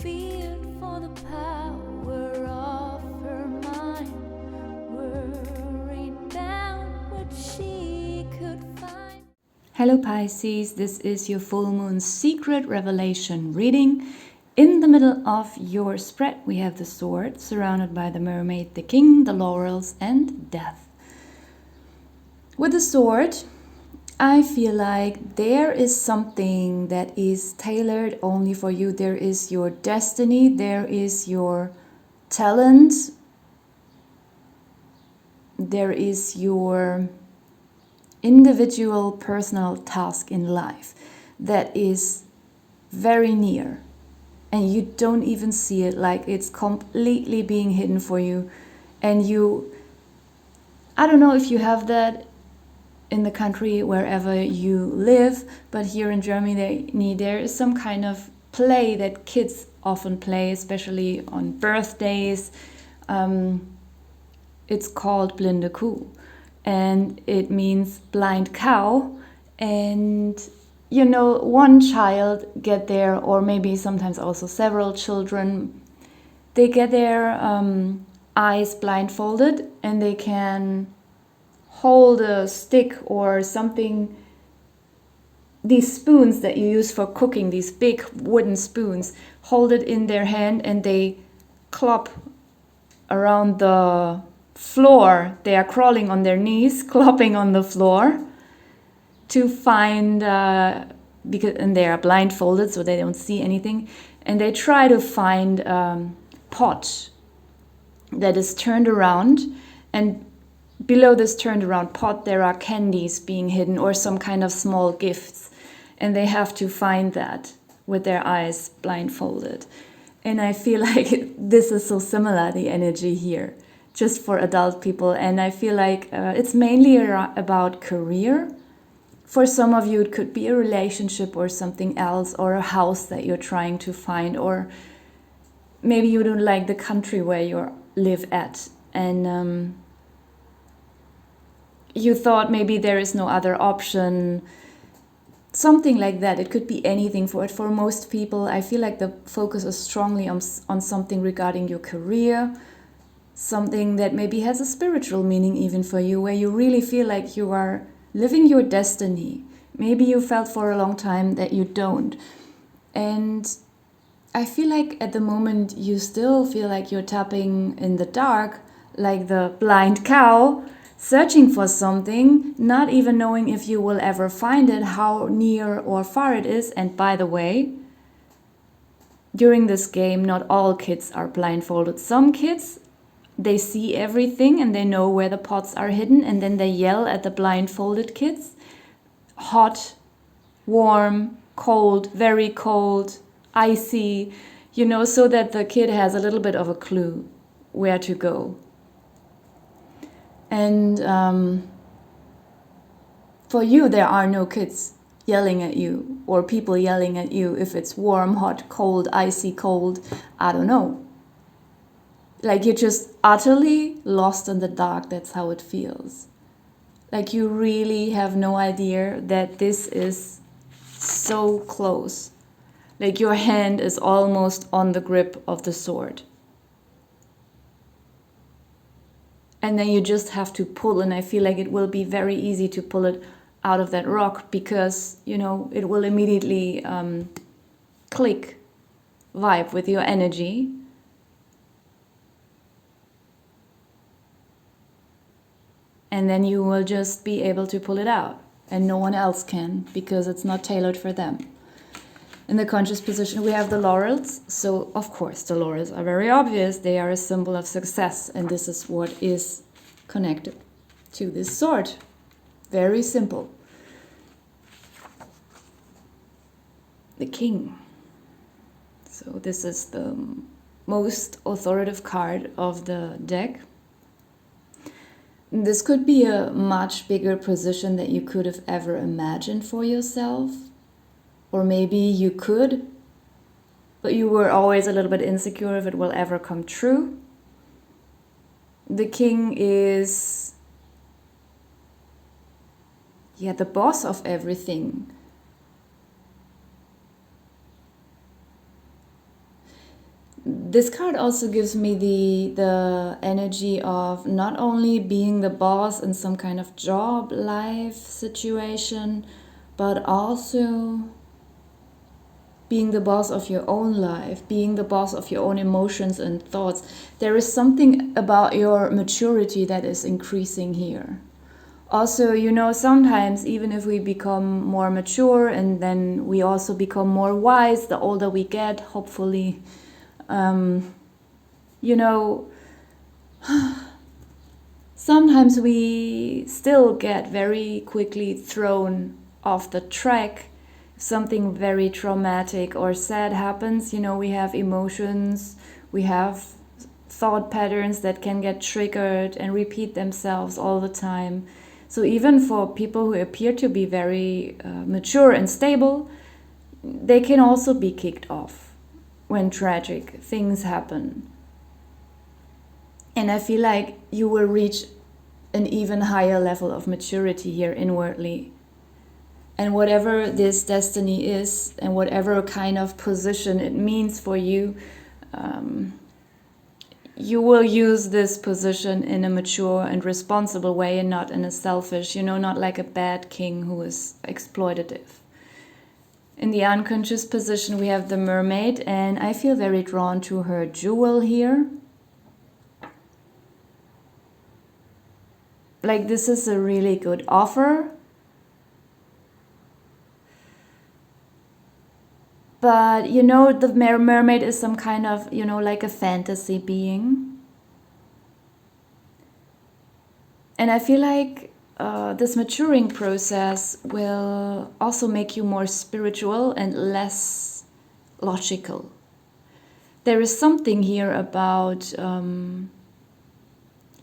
feared for the power of her mind, worried about what she could find. Hello Pisces, this is your full moon secret revelation reading. In the middle of your spread we have the sword, surrounded by the mermaid, the king, the laurels and death. With the sword, I feel like there is something that is tailored only for you. There is your destiny, there is your talent, there is your individual personal task in life that is very near and you don't even see it, like it's completely being hidden for you. And I don't know if you have that in the country wherever you live, but here in Germany there is some kind of play that kids often play, especially on birthdays. It's called Blinde Kuh, and it means blind cow. And one child get there, or maybe sometimes also several children, they get their eyes blindfolded and they can hold a stick or something, these spoons that you use for cooking, these big wooden spoons, hold it in their hand and they clop around the floor. They are crawling on their knees, clopping on the floor to find, and they are blindfolded so they don't see anything, and they try to find pot that is turned around, and below this turned around pot there are candies being hidden or some kind of small gifts, and they have to find that with their eyes blindfolded. And I feel like this is so similar, the energy here, just for adult people. And I feel like it's mainly about career. For some of you it could be a relationship or something else, or a house that you're trying to find, or maybe you don't like the country where you live at, and you thought maybe there is no other option, something like that. It could be anything. For most people, I feel like the focus is strongly on something regarding your career, something that maybe has a spiritual meaning even for you, where you really feel like you are living your destiny. Maybe you felt for a long time that you don't. And I feel like at the moment you still feel like you're tapping in the dark, like the blind cow, searching for something, not even knowing if you will ever find it, how near or far it is. And by the way, during this game, not all kids are blindfolded. Some kids, they see everything and they know where the pots are hidden, and then they yell at the blindfolded kids. Hot, warm, cold, very cold, icy, so that the kid has a little bit of a clue where to go. And for you, there are no kids yelling at you or people yelling at you if it's warm, hot, cold, icy, cold, I don't know. Like you're just utterly lost in the dark. That's how it feels. Like you really have no idea that this is so close. Like your hand is almost on the grip of the sword. And then you just have to pull, and I feel like it will be very easy to pull it out of that rock, because, it will immediately click, vibe with your energy. And then you will just be able to pull it out, and no one else can, because it's not tailored for them. In the conscious position, we have the laurels. So, of course, the laurels are very obvious. They are a symbol of success. And this is what is connected to this sword. Very simple. The king. So this is the most authoritative card of the deck. This could be a much bigger position that you could have ever imagined for yourself. Or maybe you could, but you were always a little bit insecure if it will ever come true. The king is, the boss of everything. this card also gives me the energy of not only being the boss in some kind of job, life situation, but also being the boss of your own life, being the boss of your own emotions and thoughts. There is something about your maturity that is increasing here. Also, sometimes even if we become more mature and then we also become more wise, the older we get, hopefully, sometimes we still get very quickly thrown off the track. If something very traumatic or sad happens, we have emotions, we have thought patterns that can get triggered and repeat themselves all the time. So even for people who appear to be very mature and stable, they can also be kicked off when tragic things happen. And I feel like you will reach an even higher level of maturity here inwardly. And whatever this destiny is, and whatever kind of position it means for you, you will use this position in a mature and responsible way and not in a selfish, not like a bad king who is exploitative. In the unconscious position, we have the mermaid, and I feel very drawn to her jewel here. Like, this is a really good offer. But, the mermaid is some kind of, like a fantasy being. And I feel like this maturing process will also make you more spiritual and less logical. There is something here about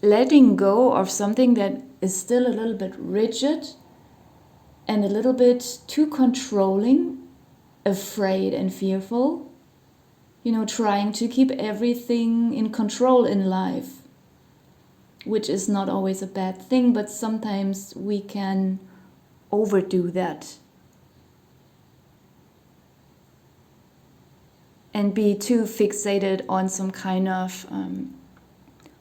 letting go of something that is still a little bit rigid and a little bit too controlling, afraid and fearful, trying to keep everything in control in life, which is not always a bad thing, but sometimes we can overdo that and be too fixated on some kind of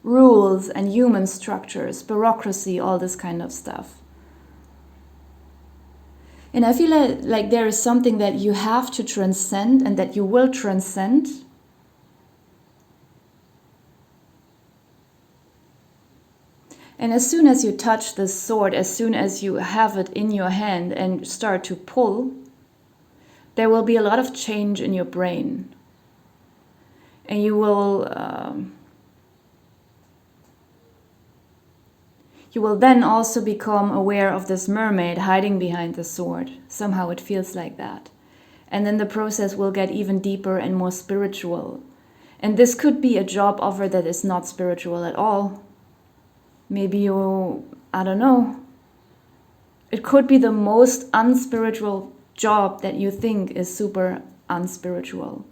rules and human structures, bureaucracy, all this kind of stuff. And I feel like there is something that you have to transcend and that you will transcend. And as soon as you touch the sword, as soon as you have it in your hand and start to pull, there will be a lot of change in your brain. And you will then also become aware of this mermaid hiding behind the sword. Somehow it feels like that. And then the process will get even deeper and more spiritual. And this could be a job offer that is not spiritual at all. Maybe I don't know. It could be the most unspiritual job that you think is super unspiritual.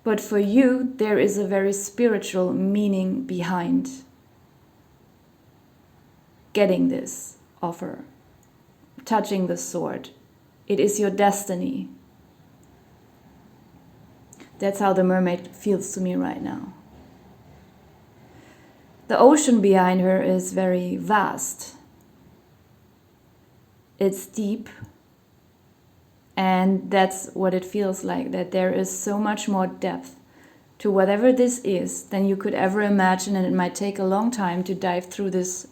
But for you, there is a very spiritual meaning behind getting this offer, touching the sword. It is your destiny. That's how the mermaid feels to me right now. The ocean behind her is very vast. It's deep. And that's what it feels like, that there is so much more depth to whatever this is than you could ever imagine, and it might take a long time to dive through this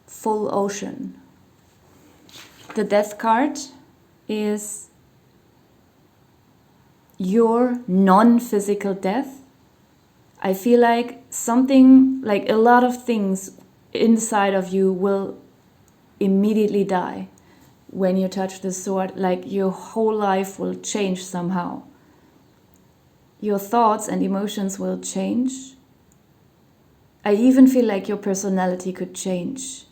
full ocean. The Death card is your non-physical death. I feel like something, like a lot of things inside of you will immediately die when you touch the sword. Like your whole life will change somehow. Your thoughts and emotions will change. I even feel like your personality could change.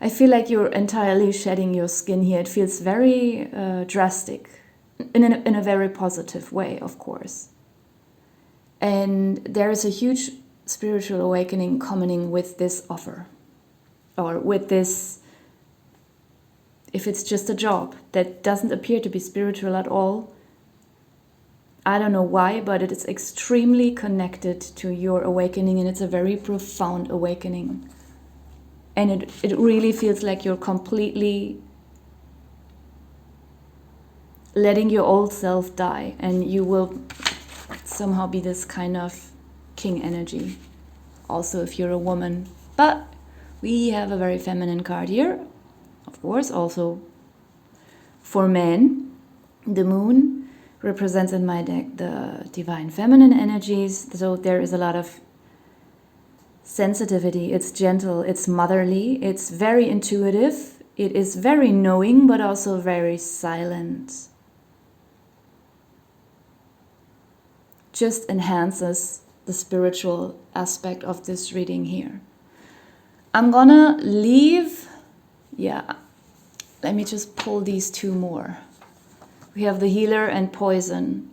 I feel like you're entirely shedding your skin here. It feels very drastic, in a very positive way, of course. And there is a huge spiritual awakening coming with this offer, or with this If it's just a job that doesn't appear to be spiritual at all, I don't know why, but it is extremely connected to your awakening, and it's a very profound awakening. And it really feels like you're completely letting your old self die, and you will somehow be this kind of king energy. Also, if you're a woman. But we have a very feminine card here, of course, also for men. The moon represents in my deck the divine feminine energies, so there is a lot of sensitivity. It's gentle, it's motherly, it's very intuitive, it is very knowing, but also very silent. Just enhances the spiritual aspect of this reading here. I'm gonna leave, let me just pull these two more. We have the healer and poison.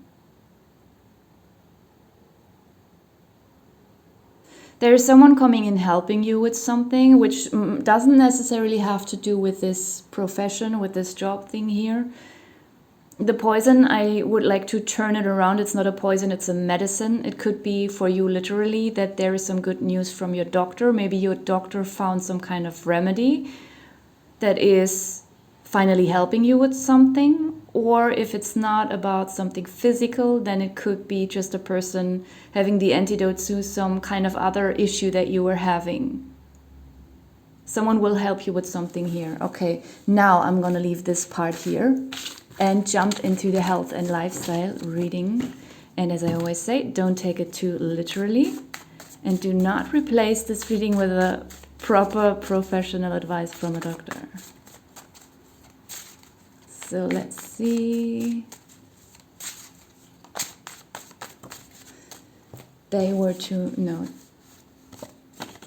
There is someone coming in helping you with something, which doesn't necessarily have to do with this profession, with this job thing here. The poison, I would like to turn it around. It's not a poison, it's a medicine. It could be for you literally that there is some good news from your doctor. Maybe your doctor found some kind of remedy that is finally helping you with something. Or if it's not about something physical, then it could be just a person having the antidote to some kind of other issue that you were having. Someone will help you with something here. Okay, now I'm gonna leave this part here and jump into the health and lifestyle reading. And as I always say, don't take it too literally, and do not replace this reading with a proper professional advice from a doctor. So let's see. They were to, no,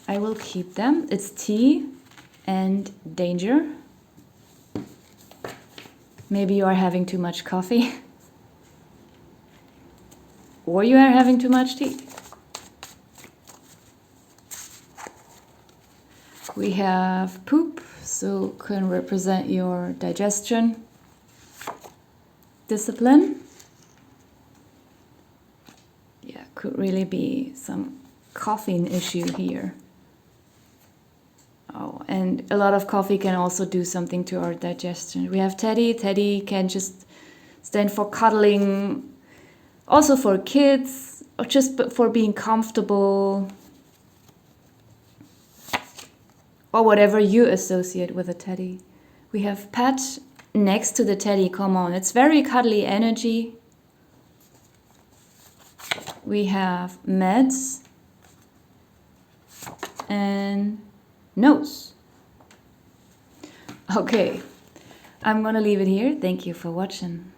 I will keep them. It's tea and danger. Maybe you are having too much coffee. Or you are having too much tea. We have poop, so can represent your digestion. Discipline. Yeah, could really be some caffeine issue here. Oh, and a lot of coffee can also do something to our digestion. We have Teddy. Teddy can just stand for cuddling, also for kids, or just for being comfortable, or whatever you associate with a teddy. We have pet next to the teddy. Come on, it's very cuddly energy. We have meds and nose. Okay, I'm gonna leave it here. Thank you for watching.